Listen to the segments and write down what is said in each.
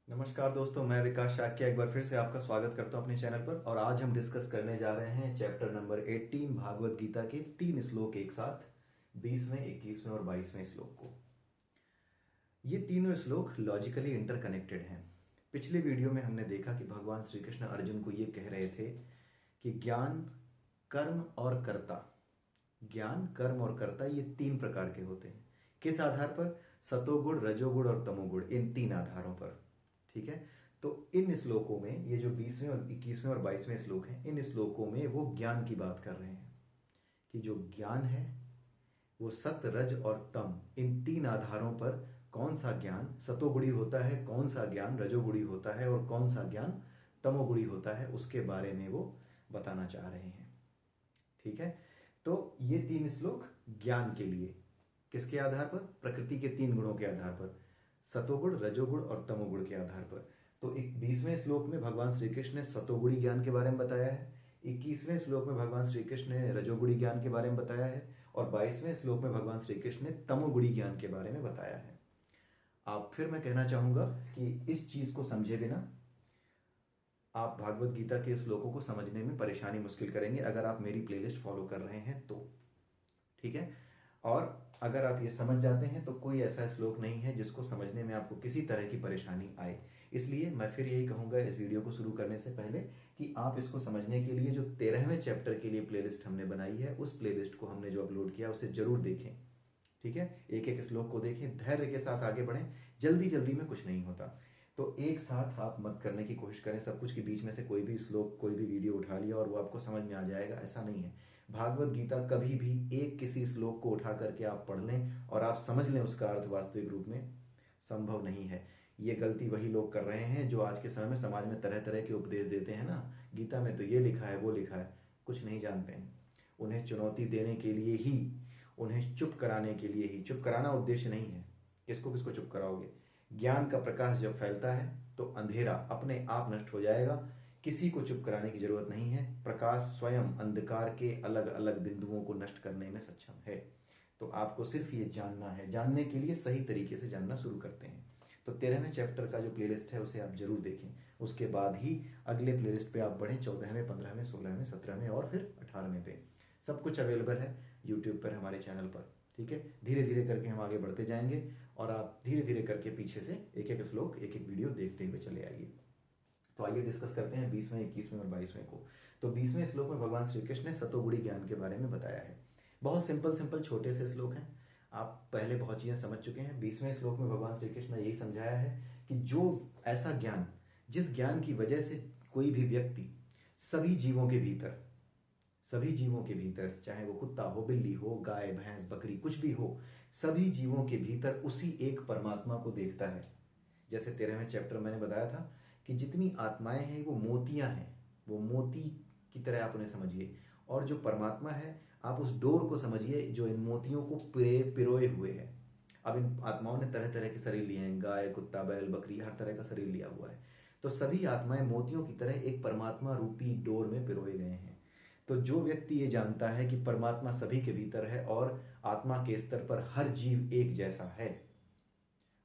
नमस्कार दोस्तों, मैं विकास शाक्य एक बार फिर से आपका स्वागत करता हूं अपने चैनल पर। और आज हम डिस्कस करने जा रहे हैं चैप्टर नंबर 18 भागवत गीता के 3 श्लोक एक साथ, 20वें, 21वें और 22वें श्लोक को। ये तीनों श्लोक लॉजिकली इंटरकनेक्टेड हैं। पिछले वीडियो में हमने देखा कि भगवान श्री कृष्ण अर्जुन को ये कह रहे थे कि ज्ञान, कर्म और कर्ता, ज्ञान, कर्म और कर्ता ये 3 प्रकार के होते हैं। किस आधार पर? सतोगुण, रजोगुण और तमोगुण, इन 3 आधारों पर। ठीक है। तो इन श्लोकों में ये जो 20वें और 21वें और 22वें श्लोक हैं, इन श्लोकों में वो ज्ञान की बात कर रहे हैं कि जो ज्ञान है वो सत, रज और तम, इन 3 आधारों पर कौन सा ज्ञान सतोगुणी होता है, कौन सा ज्ञान रजोगुणी होता है और कौन सा ज्ञान तमोगुणी होता है, उसके बारे में वो बताना चाह रहे हैं। ठीक है। तो ये 3 श्लोक ज्ञान के लिए, किसके आधार पर? प्रकृति के 3 गुणों के आधार पर, सतोगुण, रजोगुण और तमोगुण के आधार पर। तो 20वें श्लोक में भगवान श्री कृष्ण ने सतोगुणी ज्ञान के बारे में बताया है, 21वें श्लोक में भगवान श्री कृष्ण ने रजोगुणी ज्ञान के बारे में बताया है और 22वें श्लोक में भगवान श्री कृष्ण ने तमोगुणी ज्ञान के बारे में बताया है। आप फिर मैं कहना चाहूंगा कि इस चीज को समझे बिना आप भागवत गीता के श्लोकों को समझने में परेशानी मुश्किल करेंगे, अगर आप मेरी प्लेलिस्ट फॉलो कर रहे हैं तो। ठीक है। और अगर आप ये समझ जाते हैं तो कोई ऐसा श्लोक नहीं है जिसको समझने में आपको किसी तरह की परेशानी आए। इसलिए मैं फिर यही कहूंगा इस वीडियो को शुरू करने से पहले कि आप इसको समझने के लिए जो 13वें चैप्टर के लिए प्लेलिस्ट हमने बनाई है, उस प्लेलिस्ट को हमने जो अपलोड किया उसे जरूर देखें। ठीक है। एक एक श्लोक को देखें, धैर्य के साथ आगे बढ़ें। जल्दी जल्दी में कुछ नहीं होता, तो एक साथ आप मत करने की कोशिश करें सब कुछ के बीच में से कोई भी श्लोक, कोई भी वीडियो उठा लिया और वो आपको समझ में आ जाएगा, ऐसा नहीं है। भागवत गीता कभी भी एक किसी श्लोक को उठा करके आप पढ़ लें और आप समझ लें उसका अर्थ वास्तविक रूप में, संभव नहीं है। ये गलती वही लोग कर रहे हैं जो आज के समय में समाज में तरह तरह के उपदेश देते हैं ना, गीता में तो ये लिखा है, वो लिखा है, कुछ नहीं जानते हैं। उन्हें चुनौती देने के लिए ही, उन्हें चुप कराने के लिए ही, चुप कराना उद्देश्य नहीं है। किसको किसको चुप कराओगे? ज्ञान का प्रकाश जब फैलता है तो अंधेरा अपने आप नष्ट हो जाएगा। किसी को चुप कराने की जरूरत नहीं है। प्रकाश स्वयं अंधकार के अलग अलग बिंदुओं को नष्ट करने में सक्षम है। तो आपको सिर्फ ये जानना है। जानने के लिए सही तरीके से जानना शुरू करते हैं। तो 13वें चैप्टर का जो प्लेलिस्ट है उसे आप जरूर देखें, उसके बाद ही अगले प्लेलिस्ट पे आप बढ़ें, 14वें, 15वें, 16वें, 17वें और फिर 18वें पे। सब कुछ अवेलेबल है यूट्यूब पर, हमारे चैनल पर। ठीक है। धीरे धीरे करके हम आगे बढ़ते जाएंगे और आप धीरे धीरे करके पीछे से एक एक श्लोक, एक एक वीडियो देखते हुए चले आइए। तो आइए डिस्कस करते हैं 20वें, 21वें और 22वें को। तो 20वें श्लोक में भगवान श्री कृष्ण ने सतोगुणी ज्ञान के बारे में बताया है। बहुत सिंपल सिंपल छोटे से श्लोक हैं, आप पहले बहुत चीजें समझ चुके हैं। 20वें श्लोक में भगवान श्री कृष्ण ने यही समझाया है कि जो ऐसा ज्ञान, जिस ज्ञान की वजह से कोई भी व्यक्ति सभी जीवों के भीतर, सभी जीवों के भीतर, चाहे वो कुत्ता हो, बिल्ली हो, गाय, भैंस, बकरी, कुछ भी हो, सभी जीवों के भीतर उसी एक परमात्मा को देखता है। जैसे 13वें चैप्टर मैंने बताया था कि जितनी आत्माएं हैं वो मोतियां हैं, वो मोती की तरह आप उन्हें समझिए। और जो परमात्मा है, आप उस डोर को समझिए जो इन मोतियों को पिरोए हुए है। अब इन आत्माओं ने तरह तरह के शरीर लिए हैं, गाय, कुत्ता, बैल, बकरी, हर तरह का शरीर लिया हुआ है। तो सभी आत्माएं मोतियों की तरह एक परमात्मा रूपी डोर में पिरोए गए हैं। तो जो व्यक्ति ये जानता है कि परमात्मा सभी के भीतर है और आत्मा के स्तर पर हर जीव एक जैसा है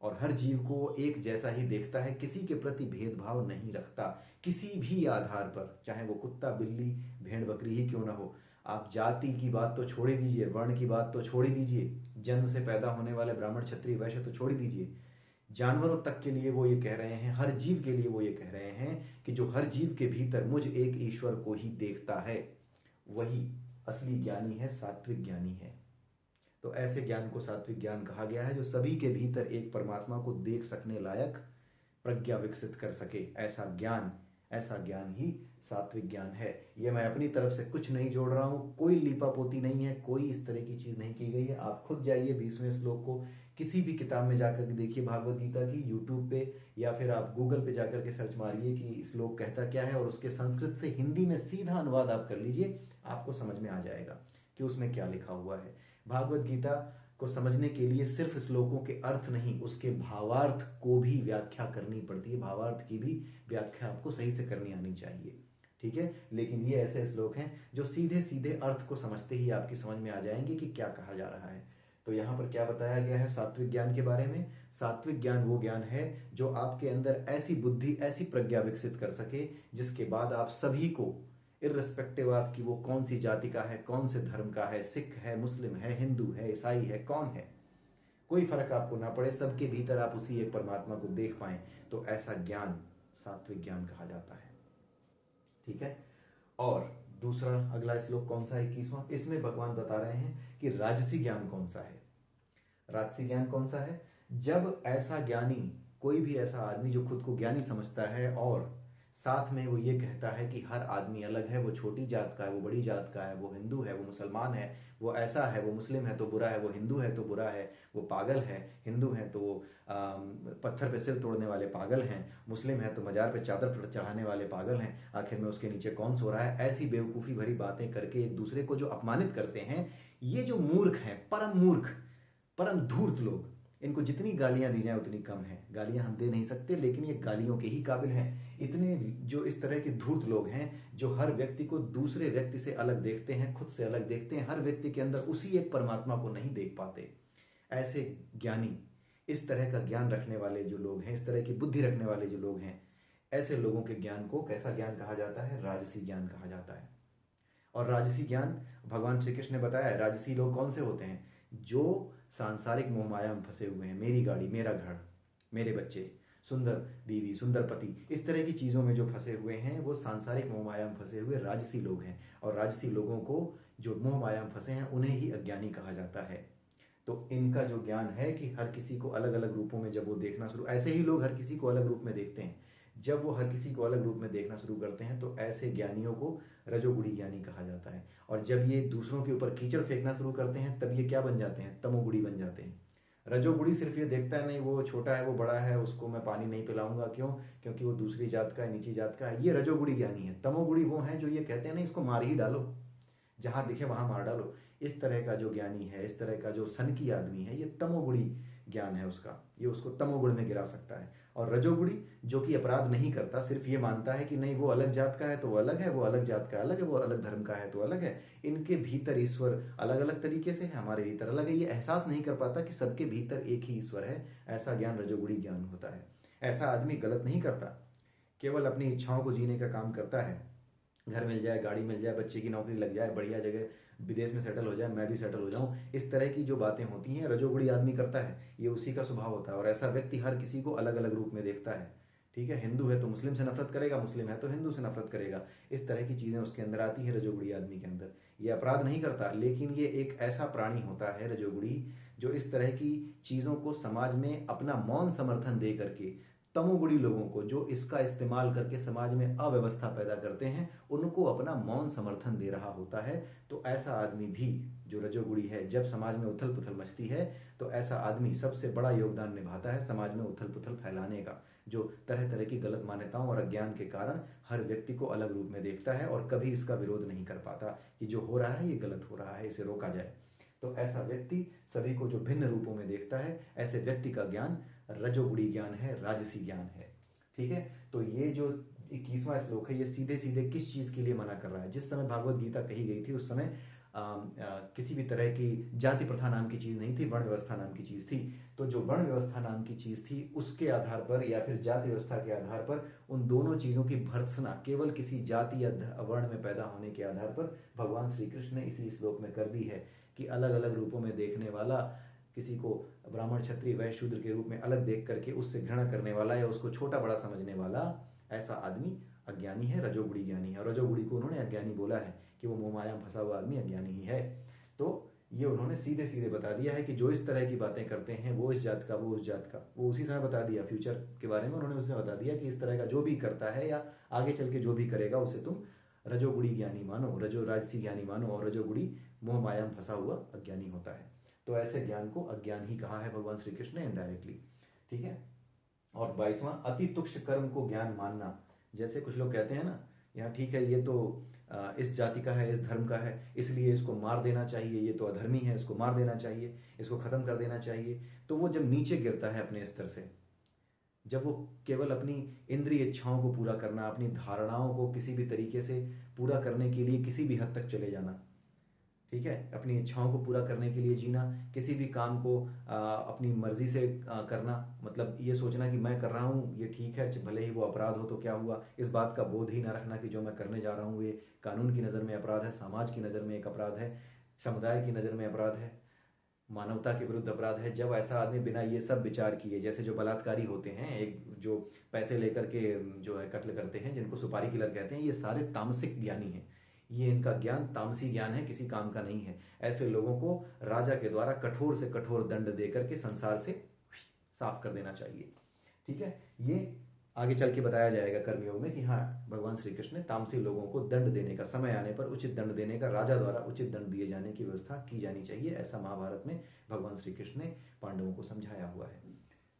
और हर जीव को एक जैसा ही देखता है, किसी के प्रति भेदभाव नहीं रखता, किसी भी आधार पर, चाहे वो कुत्ता, बिल्ली, भेड़, बकरी ही क्यों ना हो। आप जाति की बात तो छोड़ ही दीजिए, वर्ण की बात तो छोड़ ही दीजिए, जन्म से पैदा होने वाले ब्राह्मण, क्षत्रिय, वैश्य तो छोड़ ही दीजिए। जानवरों तक के लिए वो ये कह रहे हैं, हर जीव के लिए वो ये कह रहे हैं कि जो हर जीव के भीतर मुझ एक ईश्वर को ही देखता है, वही असली ज्ञानी है, सात्विक ज्ञानी है। तो ऐसे ज्ञान को सात्विक ज्ञान कहा गया है, जो सभी के भीतर एक परमात्मा को देख सकने लायक प्रज्ञा विकसित कर सके। ऐसा ज्ञान ही सात्विक ज्ञान है। ये मैं अपनी तरफ से कुछ नहीं जोड़ रहा हूं, कोई लीपापोती नहीं है, कोई इस तरह की चीज नहीं की गई है। आप खुद जाइए 20वें श्लोक को किसी भी किताब में जाकर के देखिए, भागवत गीता की, यूट्यूब पे या फिर आप गूगल पे जाकर के सर्च मारिए कि श्लोक कहता क्या है और उसके संस्कृत से हिंदी में सीधा अनुवाद आप कर लीजिए, आपको समझ में आ जाएगा कि उसमें क्या लिखा हुआ है। भागवत गीता को समझने के लिए सिर्फ श्लोकों के अर्थ नहीं, उसके भावार्थ को भी व्याख्या करनी पड़ती है। भावार्थ की भी व्याख्या आपको सही से करनी आनी चाहिए। ठीक है। लेकिन ये ऐसे श्लोक हैं जो सीधे सीधे अर्थ को समझते ही आपकी समझ में आ जाएंगे कि क्या कहा जा रहा है। तो यहाँ पर क्या बताया गया है सात्विक ज्ञान के बारे में? सात्विक ज्ञान वो ज्ञान है जो आपके अंदर ऐसी बुद्धि, ऐसी प्रज्ञा विकसित कर सके जिसके बाद आप सभी को, इर्रिस्पेक्टिव ऑफ कि वो कौन सी जाति का है, कौन से धर्म का है, सिख है, मुस्लिम है, हिंदू है, ईसाई है, कौन है, कोई फर्क आपको ना पड़े, सबके भीतर आप उसी एक परमात्मा को देख पाएं, तो ऐसा ज्ञान सात्विक ज्ञान कहा जाता है। ठीक है। और दूसरा अगला श्लोक कौन सा है, 21वां? इसमें भगवान बता रहे हैं कि राजसी ज्ञान कौन सा है। राजसी ज्ञान कौन सा है? जब ऐसा ज्ञानी, कोई भी ऐसा आदमी जो खुद को ज्ञानी समझता है और साथ में वो ये कहता है कि हर आदमी अलग है, वो छोटी जात का है, वो बड़ी जात का है, वो हिंदू है, वो मुसलमान है, वो ऐसा है, वो मुस्लिम है तो बुरा है, वो हिंदू है तो बुरा है, वो पागल है, हिंदू है तो वो पत्थर पे सिर तोड़ने वाले पागल हैं, मुस्लिम है तो मजार पे चादर चढ़ाने वाले पागल हैं, आखिर में उसके नीचे कौन सो रहा है, ऐसी बेवकूफ़ी भरी बातें करके एक दूसरे को जो अपमानित करते हैं, ये जो मूर्ख हैं, परम मूर्ख, परम धूर्त लोग, इनको जितनी गालियां दी जाए उतनी कम है। गालियां हम दे नहीं सकते, लेकिन ये गालियों के ही काबिल हैं। इतने जो इस तरह के धूर्त लोग हैं जो हर व्यक्ति को दूसरे व्यक्ति से अलग देखते हैं, खुद से अलग देखते हैं, हर व्यक्ति के अंदर उसी एक परमात्मा को नहीं देख पाते, ऐसे ज्ञानी, इस तरह का ज्ञान रखने वाले जो लोग हैं, इस तरह की बुद्धि रखने वाले जो लोग हैं, ऐसे लोगों के ज्ञान को कैसा ज्ञान कहा जाता है? राजसी ज्ञान कहा जाता है। और राजसी ज्ञान भगवान श्री कृष्ण ने बताया है, राजसी लोग कौन से होते हैं? जो सांसारिक मोह माया में फंसे हुए हैं, मेरी गाड़ी, मेरा घर, मेरे बच्चे, सुंदर बीवी, सुंदर पति, इस तरह की चीज़ों में जो फंसे हुए हैं, वो सांसारिक मोह माया में फंसे हुए राजसी लोग हैं। और राजसी लोगों को, जो मोह माया में फंसे हैं, उन्हें ही अज्ञानी कहा जाता है। तो इनका जो ज्ञान है कि हर किसी को अलग अलग रूपों में जब वो देखना शुरू, ऐसे ही लोग हर किसी को अलग रूप में देखते हैं, जब वो हर किसी को अलग रूप में देखना शुरू करते हैं तो ऐसे ज्ञानियों को रजोगुणी ज्ञानी कहा जाता है। और जब ये दूसरों के ऊपर कीचड़ फेंकना शुरू करते हैं तब ये क्या बन जाते हैं? तमोगुणी बन जाते हैं। रजोगुणी सिर्फ ये देखता है, नहीं वो छोटा है, वो बड़ा है, उसको मैं पानी नहीं पिलाऊंगा, क्यों? क्योंकि वो दूसरी जात का है, नीची जात का है, ये रजोगुणी ज्ञानी है। तमोगुणी वो है जो ये कहते हैं नहीं इसको मार ही डालो, जहां दिखे वहां मार डालो। इस तरह का जो ज्ञानी है, इस तरह का जो सनकी आदमी है, ये तमोगुणी ज्ञान है उसका, ये उसको तमोगुण में गिरा सकता है। और रजोगुणी जो कि अपराध नहीं करता, सिर्फ ये मानता है कि नहीं वो अलग जात का है तो वो अलग है, वो अलग जात का अलग है, वो अलग धर्म का है तो अलग है, इनके भीतर ईश्वर अलग अलग तरीके से है, हमारे भीतर अलग है, ये एहसास नहीं कर पाता कि सबके भीतर एक ही ईश्वर है। ऐसा ज्ञान रजोगुणी ज्ञान होता है। ऐसा आदमी गलत नहीं करता, केवल अपनी इच्छाओं को जीने का काम करता है। घर मिल जाए, गाड़ी मिल जाए, बच्चे की नौकरी लग जाए, बढ़िया जगह विदेश में सेटल हो जाए, मैं भी सेटल हो जाऊं, इस तरह की जो बातें होती हैं रजोगुणी आदमी करता है, ये उसी का स्वभाव होता है। और ऐसा व्यक्ति हर किसी को अलग अलग रूप में देखता है। ठीक है, हिंदू है तो मुस्लिम से नफरत करेगा, मुस्लिम है तो हिंदू से नफरत करेगा, इस तरह की चीज़ें उसके अंदर आती है रजोगुणी आदमी के अंदर। ये अपराध नहीं करता, लेकिन ये एक ऐसा प्राणी होता है रजोगुणी जो इस तरह की चीज़ों को समाज में अपना मौन समर्थन दे करके, तमोगुणी लोगों को जो इसका इस्तेमाल करके समाज में अव्यवस्था पैदा करते हैं, उनको अपना मौन समर्थन दे रहा होता है। तो ऐसा आदमी भी जो रजोगुणी है, जब समाज में उथल पुथल मचती है तो ऐसा आदमी सबसे बड़ा योगदान निभाता है समाज में उथल पुथल फैलाने का, जो तरह तरह की गलत मान्यताओं और अज्ञान के कारण हर व्यक्ति को अलग रूप में देखता है और कभी इसका विरोध नहीं कर पाता कि जो हो रहा है ये गलत हो रहा है, इसे रोका जाए। तो ऐसा व्यक्ति सभी को जो भिन्न रूपों में देखता है, ऐसे व्यक्ति का ज्ञान रजोगुणी ज्ञान है, राजसी ज्ञान है। ठीक है, तो ये जो 21वां श्लोक है, ये सीधे सीधे किस चीज के लिए मना कर रहा है? जिस समय भागवत गीता कही गई थी उस समय किसी भी तरह की जाति प्रथा नाम की चीज नहीं थी, वर्ण व्यवस्था नाम की चीज थी। तो जो वर्ण व्यवस्था नाम की चीज थी उसके आधार पर या फिर जाति व्यवस्था के आधार पर उन दोनों चीजों की भर्त्सना केवल किसी जाति या वर्ण में पैदा होने के आधार पर भगवान श्री कृष्ण ने इसी श्लोक में कर दी है कि अलग अलग रूपों में देखने वाला, किसी को ब्राह्मण क्षत्रिय वैश्य शूद्र के रूप में अलग देख करके उससे घृणा करने वाला या उसको छोटा बड़ा समझने वाला, ऐसा आदमी अज्ञानी है, रजोगुणी ज्ञानी है। और रजोगुणी को उन्होंने अज्ञानी बोला है कि वो मोह माया में फंसा हुआ आदमी अज्ञानी ही है। तो ये उन्होंने सीधे सीधे बता दिया है कि जो इस तरह की बातें करते हैं, वो इस जात का, वो उस जात का, वो उसी समय बता दिया। फ्यूचर के बारे में उन्होंने उसने बता दिया कि इस तरह का जो भी करता है या आगे चल के जो भी करेगा उसे तुम रजोगुणी ज्ञानी मानो, राजसी ज्ञानी मानो, और रजोगुणी मोह माया में फंसा हुआ अज्ञानी होता है। तो ऐसे ज्ञान को अज्ञान ही कहा है भगवान श्री कृष्ण ने इनडायरेक्टली। ठीक है, और 22वां, अति तुक्ष कर्म को ज्ञान मानना। जैसे कुछ लोग कहते हैं ना, यहाँ ठीक है ये तो इस जाति का है, इस धर्म का है, इसलिए इसको मार देना चाहिए, ये तो अधर्मी है, इसको मार देना चाहिए, इसको खत्म कर देना चाहिए। तो वो जब नीचे गिरता है अपने स्तर से, जब वो केवल अपनी इंद्रिय इच्छाओं को पूरा करना, अपनी धारणाओं को किसी भी तरीके से पूरा करने के लिए किसी भी हद तक चले जाना, ठीक है, अपनी इच्छाओं को पूरा करने के लिए जीना, किसी भी काम को अपनी मर्जी से करना, मतलब ये सोचना कि मैं कर रहा हूँ ये ठीक है, भले ही वो अपराध हो तो क्या हुआ, इस बात का बोध ही ना रखना कि जो मैं करने जा रहा हूँ ये कानून की नज़र में अपराध है, समाज की नज़र में एक अपराध है, समुदाय की नज़र में अपराध है, मानवता के विरुद्ध अपराध है। जब ऐसा आदमी बिना ये सब विचार किए, जैसे जो बलात्कारी होते हैं, एक जो पैसे लेकर के जो है कत्ल करते हैं, जिनको सुपारी किलर कहते हैं, ये सारे तामसिक ज्ञानी हैं, ये इनका ज्ञान तामसी ज्ञान है, किसी काम का नहीं है। ऐसे लोगों को राजा के द्वारा कठोर से कठोर दंड देकर के संसार से साफ कर देना चाहिए। ठीक है, ये आगे चल के बताया जाएगा कर्मयोग में कि हाँ, भगवान श्री कृष्ण ने तामसी लोगों को दंड देने का, समय आने पर उचित दंड देने का, राजा द्वारा उचित दंड दिए जाने की व्यवस्था की जानी चाहिए, ऐसा महाभारत में भगवान श्री कृष्ण ने पांडवों को समझाया हुआ है।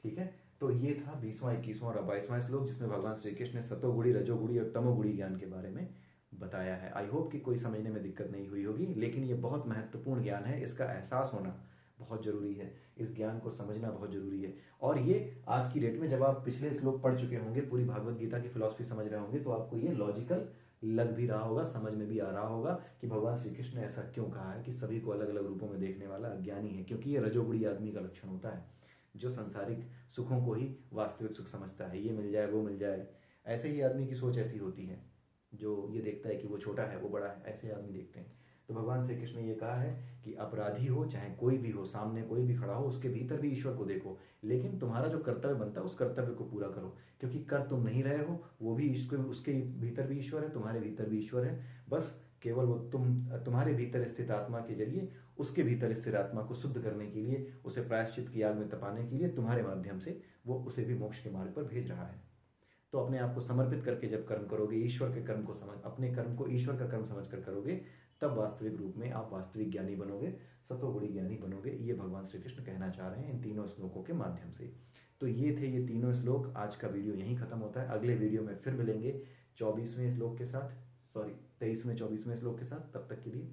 ठीक है, तो ये था 20वां, 21वां और 22वां श्लोक, जिसमें भगवान श्री कृष्ण ने सतोगुणी, रजोगुणी और तमोगुणी ज्ञान के बारे में बताया है। आई होप कि कोई समझने में दिक्कत नहीं हुई होगी, लेकिन ये बहुत महत्वपूर्ण ज्ञान है, इसका एहसास होना बहुत जरूरी है, इस ज्ञान को समझना बहुत जरूरी है। और ये आज की डेट में जब आप पिछले श्लोक पढ़ चुके होंगे, पूरी भागवत गीता की फिलॉसफी समझ रहे होंगे, तो आपको ये लॉजिकल लग भी रहा होगा, समझ में भी आ रहा होगा कि भगवान श्री कृष्ण ने ऐसा क्यों कहा है कि सभी को अलग अलग रूपों में देखने वाला अज्ञानी है, क्योंकि ये रजोगुणी आदमी का लक्षण होता है, जो सांसारिक सुखों को ही वास्तविक सुख समझता है, ये मिल जाए वो मिल जाए। ऐसे ही आदमी की सोच ऐसी होती है, जो ये देखता है कि वो छोटा है वो बड़ा है, ऐसे आदमी देखते हैं। तो भगवान श्री कृष्ण ने ये कहा है कि अपराधी हो चाहे कोई भी हो, सामने कोई भी खड़ा हो, उसके भीतर भी ईश्वर को देखो, लेकिन तुम्हारा जो कर्तव्य बनता है उस कर्तव्य को पूरा करो, क्योंकि कर तुम नहीं रहे हो, वो भी उसके भीतर भी ईश्वर है, तुम्हारे भीतर भी ईश्वर है। बस केवल वो तुम्हारे भीतर स्थित आत्मा के जरिए उसके भीतर स्थित आत्मा को शुद्ध करने के लिए, उसे प्रायश्चित की आग में तपाने के लिए तुम्हारे माध्यम से वो उसे भी मोक्ष के मार्ग पर भेज रहा है। तो अपने आप को समर्पित करके जब कर्म करोगे, ईश्वर के कर्म को समझ, अपने कर्म को ईश्वर का कर्म समझ कर करोगे, तब वास्तविक रूप में आप वास्तविक ज्ञानी बनोगे, सतोगुणी ज्ञानी बनोगे। ये भगवान श्री कृष्ण कहना चाह रहे हैं इन तीनों श्लोकों के माध्यम से। तो ये थे ये तीनों श्लोक। आज का वीडियो यहीं खत्म होता है, अगले वीडियो में फिर मिलेंगे 24वें श्लोक के साथ, सॉरी 23वें 24वें श्लोक के साथ। तब तक के लिए